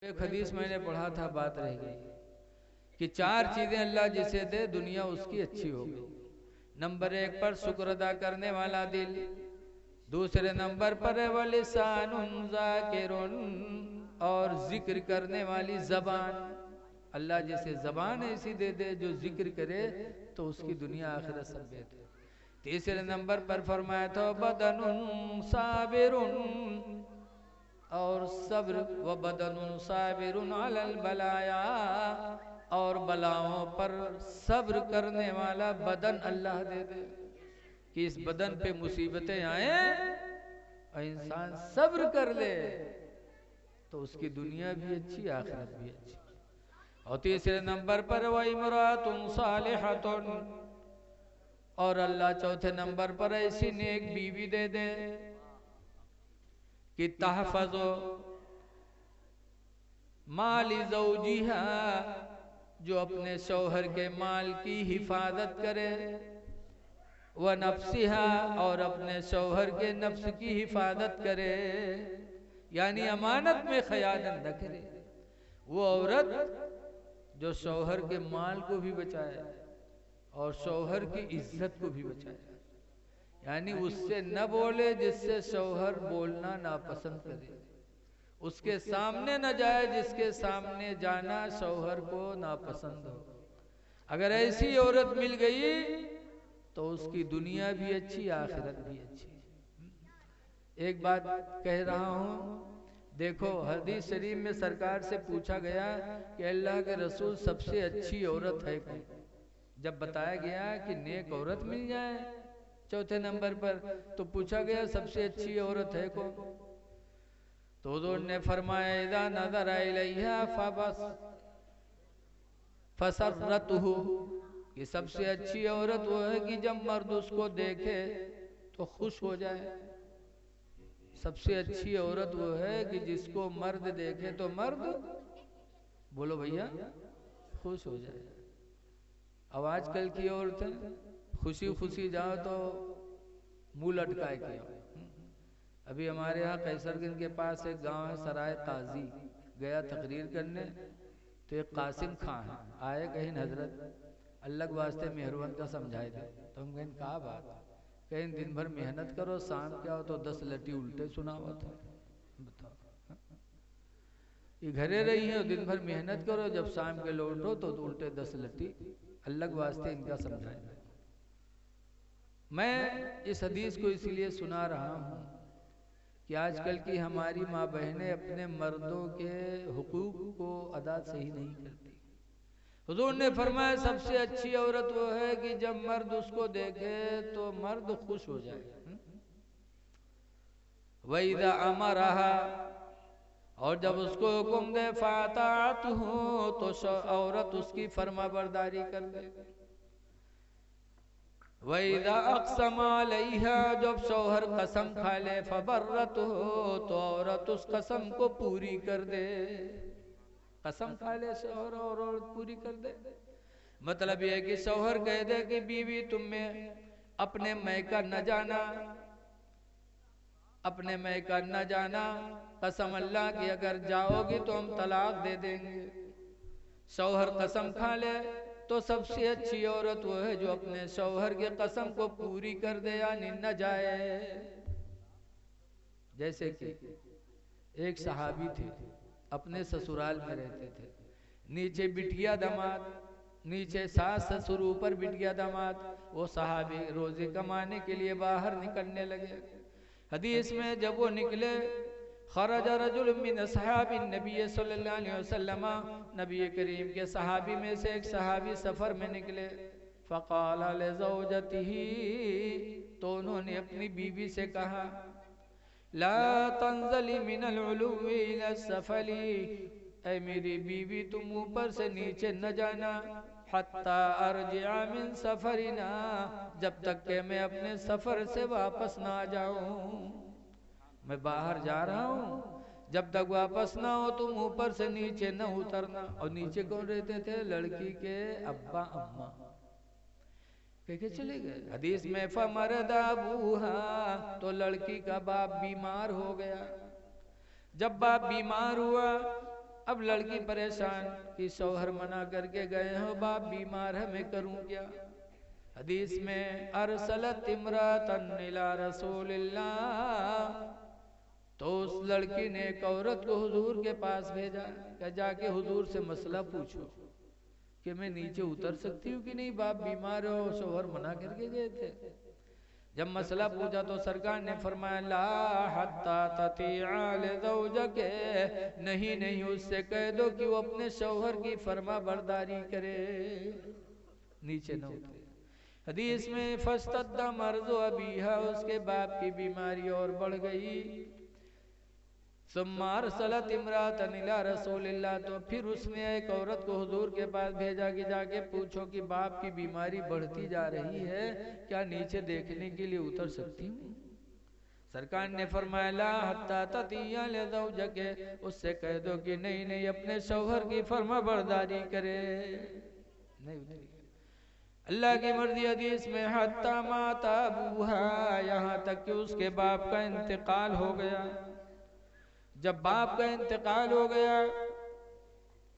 एक हदीस मैंने पढ़ा था, बात रह गई कि चार चीजें अल्लाह जिसे दे दुनिया उसकी अच्छी हो गई। नंबर एक पर शुक्र अदा करने वाला दिल, दूसरे नंबर पर वलिसानुन ज़ाकिरुन, और जिक्र करने वाली जबान। अल्लाह जिसे जबान ऐसी दे दे जो जिक्र करे तो उसकी दुनिया आखिरत सब बेहतर। तीसरे नंबर पर फरमाया था बदनुन साबिरुन, और सब्र व बदनुन साबिरुन अलल बलाया, और बलाओं पर सब्र करने वाला बदन अल्लाह दे दे कि इस बदन पे मुसीबतें आए और इंसान सब्र कर ले तो उसकी दुनिया भी अच्छी आखिरत भी अच्छी। और तीसरे नंबर पर व इमरातुन सालिहतुन, और अल्लाह चौथे नंबर पर ऐसी नेक बीवी दे दे कि तहफ़ज़ो माली ज़ौजिहा, जो अपने शौहर के माल की हिफाजत करे, व नफ्सिहा, और अपने शौहर के नफ्स की हिफाजत करे, यानी अमानत में खयानत न करे। वो औरत जो शौहर के माल को भी बचाए और शौहर की इज्जत को भी बचाए, यानी उससे न बोले जिससे शौहर बोलना नापसंद करे, उसके सामने न जाए जिसके सामने जाना शौहर को नापसंद हो। अगर ऐसी औरत मिल गई तो उसकी दुनिया भी अच्छी आखिरत भी अच्छी। एक बात कह रहा हूँ, देखो हदीस शरीफ में सरकार से पूछा गया कि अल्लाह के रसूल सबसे अच्छी औरत है कौन। जब बताया गया कि नेक औरत मिल जाए चौथे नंबर पर, तो पूछा गया सबसे अच्छी औरत है कौन। तो हुज़ूर ने फरमाया इज़ा नज़रा इलैहा फसर्रतहु, कि सबसे अच्छी औरत वो है कि जब मर्द उसको देखे तो खुश हो जाए। सबसे अच्छी औरत वो है कि जिसको मर्द देखे तो मर्द, बोलो भैया, खुश हो जाए। अब आजकल की औरतें खुशी खुशी जाओ तो मुंह लटकाए के आओ। अभी हमारे यहाँ कैसरगंज के पास एक गांव है सराय ताजी, गया तकरीर करने, तो एक कासिम खां है आए, कहीं हजरत अल्लाह वास्ते मेहरबान का समझाए थे। तो हम कहें कहा बात, कहीं दिन भर मेहनत करो, शाम के आओ तो 10 लटी उल्टे सुनावा था। बताओ, ये घरे रही है, दिन भर मेहनत करो, जब शाम के लौटो तो उल्टे 10 लटी। अल्लाह वास्ते इनका समझाए। मैं इस हदीस को इसलिए सुना रहा हूँ कि आजकल की हमारी माँ बहनें अपने मर्दों के हुकूक को अदा सही नहीं करती। हुजूर ने फरमाया सबसे अच्छी औरत वो है कि जब मर्द उसको देखे तो मर्द खुश हो जाए। वइज़ा अमरहा, और जब उसको हुक्म दे फातात हो तो औरत उसकी फर्मा बरदारी कर दे। वइज़ा अक़सम अलैहा, जब शौहर कसम खा ले फबर्रत हो तो औरत उस कसम को पूरी कर दे। कसम खा ले शौहर और औरत पूरी कर दे, मतलब यह है कि शौहर कह दे कि बीवी तुम्हें अपने मैका न जाना, अपने मैका न जाना, कसम अल्लाह की अगर जाओगी तो हम तलाक दे देंगे। शौहर कसम खा ले तो सबसे अच्छी औरत वो है जो अपने शौहर के कसम को पूरी कर दे, यानी न जाए। जैसे कि एक सहाबी थे, अपने ससुराल में रहते थे, नीचे बिटिया दामाद, नीचे सास ससुर, ऊपर बिटिया दामाद। वो सहाबी रोजी कमाने के लिए बाहर निकलने लगे। हदीस में जब वो निकले, खरज रजुल मिन असहाबी नबी सल्लल्लाहु अलैहि वसल्लम, नबी करीम के सहाबी में से एक सहाबी सफर में निकले। फ़क़ाल लिज़ौजतिही, तो उन्होंने अपनी बीवी से कहा ला तंज़ली मिनल उलुव्वि इला सफली, ऐ मेरी बीवी तुम ऊपर से नीचे न जाना, हत्ता अर्जिअ मिन सफरिना, जब तक के मैं अपने सफर से वापस ना आ जाऊं। मैं बाहर जा रहा हूँ, जब तक वापस ना हो तुम ऊपर से नीचे न उतरना। और नीचे कौन रहते थे? लड़की के अब्बा अम्मा कह के चले गए। हदीस में फमरदा अबूहा, तो लड़की का बाप बीमार हो गया। जब बाप बीमार हुआ अब लड़की परेशान कि शौहर मना करके गए हो, बाप बीमार है, मैं करूं क्या। हदीस में अरसलत इमरातन इला रसूलिल्लाह, तो उस लड़की ने एक औरत को हुजूर के पास भेजा कि जाके हुजूर से मसला पूछो कि मैं नीचे उतर सकती हूँ कि नहीं, बाप बीमार हो, शौहर मना करके गए थे। जब मसला पूछा तो सरकार ने फरमाया ला हत्ता ततीआ लिज़ौजके, नहीं नहीं, उससे कह दो कि वो अपने शौहर की फरमा बरदारी करे, नीचे न उतरे। हदीस में फस्तद्दा मर्ज़ु अबीहा, उसके बाप की बीमारी और बढ़ गई। सुम्मा अरसलत इमरातन इला रसूलिल्लाह, तो फिर उसने एक औरत को हुजूर के पास भेजा कि जाके पूछो कि बाप की बीमारी बढ़ती जा रही है, क्या नीचे देखने के लिए उतर सकती हूँ। सरकार ने फरमाया ला हत्ता ततिया लिज़ौजके, उससे कह दो कि नहीं नहीं, अपने शौहर की फरमा बरदारी करे, नहीं उतरी। अल्लाह की मर्जी। हदीस में हत्ता माता अबूहा, यहाँ तक कि उसके बाप का इंतकाल हो गया। जब बाप का इंतकाल हो गया,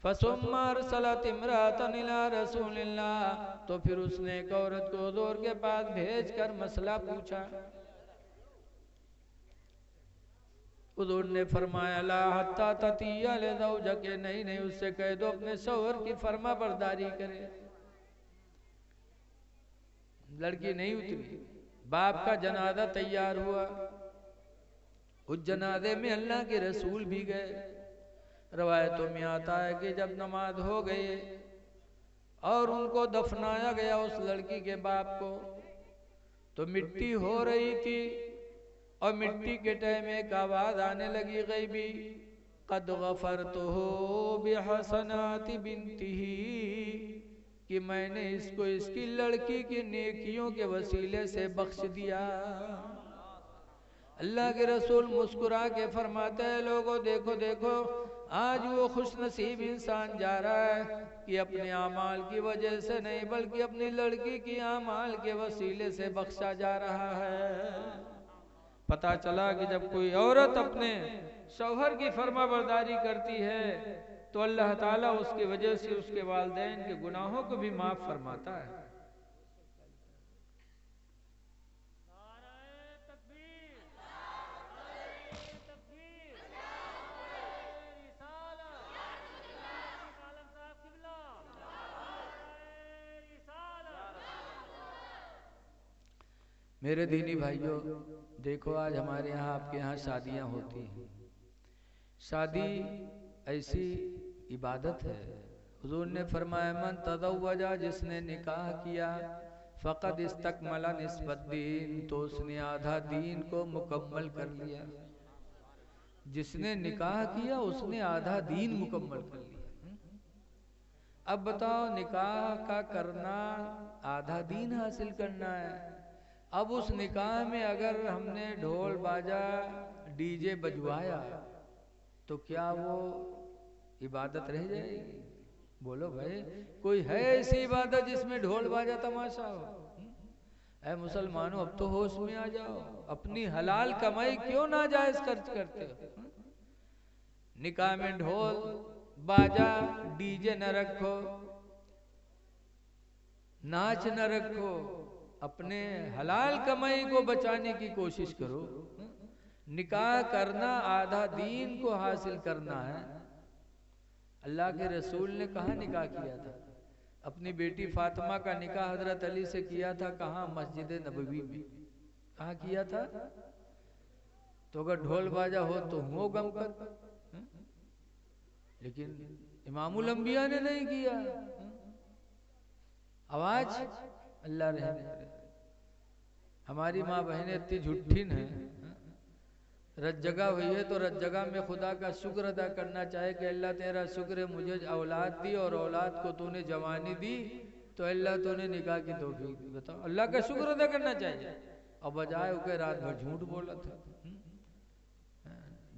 फसुम्मा अरसलत इमरातन इला रसूलिल्लाह, तो फिर उसने एक औरत को हुजूर के पास भेजकर मसला पूछा। हुजूर ने फरमाया ला हत्ता ततिया लिज़ौजके, नहीं नहीं, उससे कह दो अपने शौहर की फरमा बरदारी करे। लड़की नहीं उतरी। बाप का जनाजा तैयार हुआ, उस जनाजे में अल्लाह के रसूल भी गए। रवायतों में आता है कि जब नमाज हो गई और उनको दफनाया गया उस लड़की के बाप को, तो मिट्टी हो रही थी और मिट्टी के टाइम एक आवाज आने लगी गैबी, कद गफरतुहु बिहसनाति बिन्तिही, कि मैंने इसको इसकी लड़की की नेकियों के वसीले से बख्श दिया। अल्लाह के रसूल मुस्कुरा के फरमाते हैं लोगों देखो देखो, आज वो खुश नसीब इंसान जा रहा है कि अपने आमाल की वजह से नहीं बल्कि अपनी लड़की की आमाल के वसीले से बख्शा जा रहा है। पता चला कि जब कोई औरत अपने शौहर की फरमा बरदारी करती है तो अल्लाह ताला उसकी वजह से उसके वालिदैन के गुनाहों को भी माफ फरमाता है। मेरे दीनी भाइयों, देखो आज हमारे यहाँ आपके यहाँ शादियाँ होती हैं। शादी ऐसी इबादत है, हुजूर ने फरमाया मन तज़व्वजा, जिसने निकाह किया, फ़क़द इस्तकमला निस्बत दीन, तो उसने आधा दीन को मुकम्मल कर लिया। जिसने निकाह किया उसने आधा दीन मुकम्मल कर लिया। अब बताओ, निकाह का करना आधा दीन हासिल करना है। अब उस निकाह में अगर हमने ढोल बाजा डीजे बजवाया तो क्या वो इबादत रह जाएगी? बोलो भाई, कोई है ऐसी इबादत जिसमें ढोल बाजा तमाशा हो? ऐ मुसलमानों, अब तो होश में आ जाओ, अपनी हलाल कमाई क्यों नाजायज खर्च करते हो? निकाह में ढोल बाजा डीजे न रखो, नाच न रखो, अपने हलाल कमाई को बचाने की कोशिश करो। निकाह करना आधा दीन को हासिल करना है। अल्लाह के रसूल ने कहाँ निकाह किया था? अपनी बेटी फातिमा का निकाह हजरत अली से किया था। कहाँ? मस्जिद नबवी में। कहाँ किया था? तो अगर ढोल बाजा हो तो हो गम कर, लेकिन इमामुल अंबिया ने नहीं किया। आवाज अल्लाह रहने करे। हमारी माँ बहनें इतनी झूठीन है, रज जगह हुई है तो रज जगह में खुदा का शुक्र अदा करना चाहे कि अल्लाह तेरा शुक्र है मुझे औलाद दी और औलाद को तूने जवानी दी, तो अल्लाह तूने निकाह की तौफीक दी। बताओ, अल्लाह का शुक्र अदा करना चाहिए। और बजाय उके रात भर झूठ बोला था।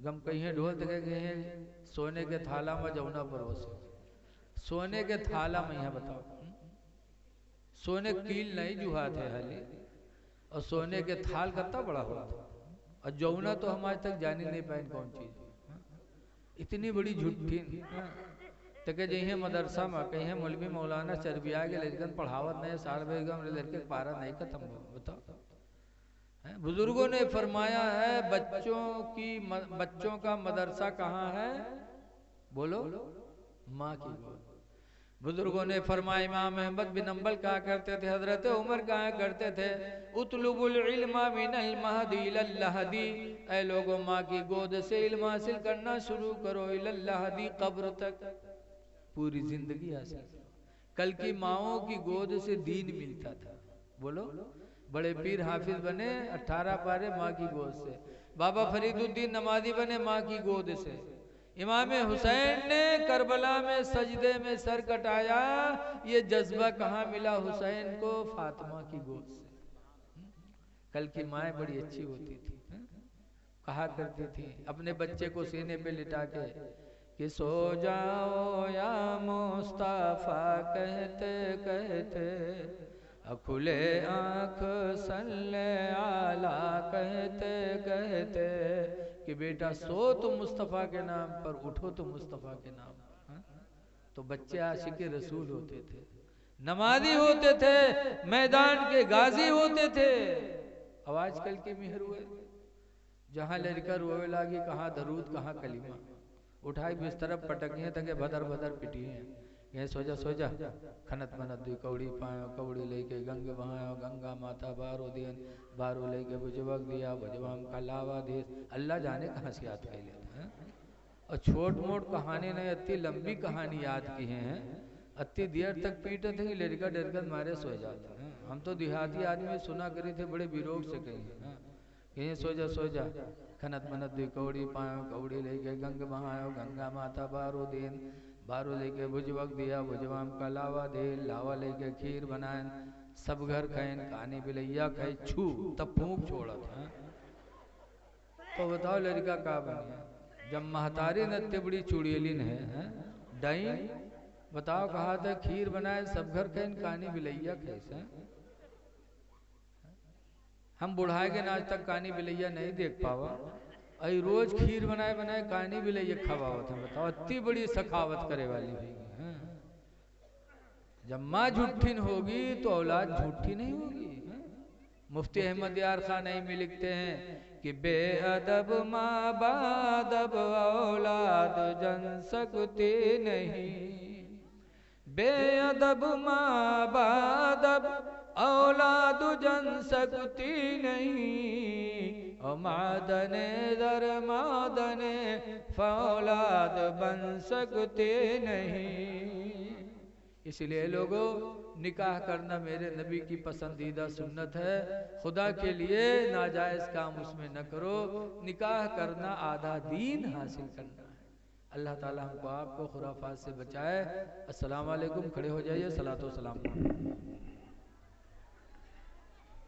गम कहीं ढोल तक कहीं सोने के थाला में जमुना परोस, सोने के थाला में, यहाँ बताओ, सोने कील नहीं जुहा थे हाली, और सोने के थाल कितना बड़ा होता। और जमुना तो हम आज तक जान ही नहीं पाए कौन चीज। इतनी बड़ी झूठी। तो कह जही मदरसा में कहीं मौलवी मौलाना चरबिया के लड़कन पढ़ावत नहीं, साल बेगम लड़के पारा नहीं खत्म हो। बताओ, बुजुर्गों ने फरमाया है बच्चों का मदरसा कहाँ है? बोलो, माँ की गोद। बुजुर्गों ने फरमाया, इमाम अहमद बिन अंबल कहा करते थे, हजरत उमर कहा करते थे, उतलुबुल इल्मा मिनल महदी इलल लहदी, ऐ लोगों माँ की गोद से इल्म हासिल करना शुरू करो, इलल लहदी, कब्र तक, पूरी जिंदगी हासिल। कल की माओं की गोद से दीन मिलता था। बोलो, बड़े पीर हाफिज बने 18 पारे माँ की गोद से, बाबा फरीदुद्दीन नमाजी बने माँ की गोद से, इमाम हुसैन ने करबला में सजदे में सर कटाया, ये जज्बा कहाँ मिला हुसैन को? फातिमा की गोद से। कल की माएँ बड़ी अच्छी होती थी, कहा करती थी अपने बच्चे को सीने पे लिटा के कि सो जाओ या मुस्तफा कहते कहते, खुले आँख सल्ले आला कहते कहते, कि बेटा सो तो मुस्तफ़ा के नाम पर, उठो तो मुस्तफ़ा के नाम पर। तो बच्चे आशिक़े रसूल होते थे, नमाजी होते थे, मैदान के गाजी होते थे। अब आजकल के मेहर हुए, जहाँ लड़का रोवे लागी, कहाँ दरूद कहाँ कलीमा, उठाई बिस्तर पटकिए तक भदर भदर पिटिए, ये सोजा सोजा खनत मनत दी कौड़ी पायो, कौड़ी लेके गंग बहायो, गंगा माता बारो दिन, बारो लेके बुझवक दिया, बुझवाम का लावा दे। अल्लाह जाने कहाँ से याद कर लेते हैं। और छोट मोट कहानी नहीं, अति लंबी कहानी याद की हैं, अति देर तक पीटे थे कि लड़का डरकर मारे सो जाते हैं। हम तो देहाती आदमी सुना करे थे, बड़े विरोग से कहीं कहीं सोजा सोजा खनत मनत दी कौड़ी पायो, कौड़ी लेके गंग बहायो, गंगा माता बारो दिन, बारो लेके भुजवक दिया, भुजवाम का लावा दे, लावा लेके खीर बनाए, सब घर खाए, कहानी बिलैया खाई, छू तब फूंक छोड़ा था। तो बताओ लड़का का बनिया? जब महतारी नत्य बड़ी चुड़ैलिन है डाई, बताओ कहा था खीर बनाए, सब घर खाए, कहानी बिलैया कैसे? हम बुढ़ाए के आज तक कहानी बिलैया नहीं देख पावा, अई रोज खीर बनाए बनाए कहानी बिलैया खवावत है। बताओ, इतनी बड़ी सखावत करे वाली होगी। जब माँ झूठी होगी तो औलाद झूठी नहीं होगी। मुफ्ती अहमद यार खान में लिखते हैं कि बेअदब माँ बादब औलाद जन सकती नहीं, बेअदब माँ बादब औलाद जन सकती नहीं, और मादने दर मादने फौलाद बन सकते नहीं। इसलिए लोगों, निकाह करना मेरे नबी की पसंदीदा सुन्नत है। खुदा के लिए नाजायज़ काम उसमें न करो। निकाह करना आधा दीन हासिल करना है। अल्लाह ताला हमको आपको खुराफात से बचाए। अस्सलाम वालेकुम। खड़े हो जाइए, सलातो सलाम।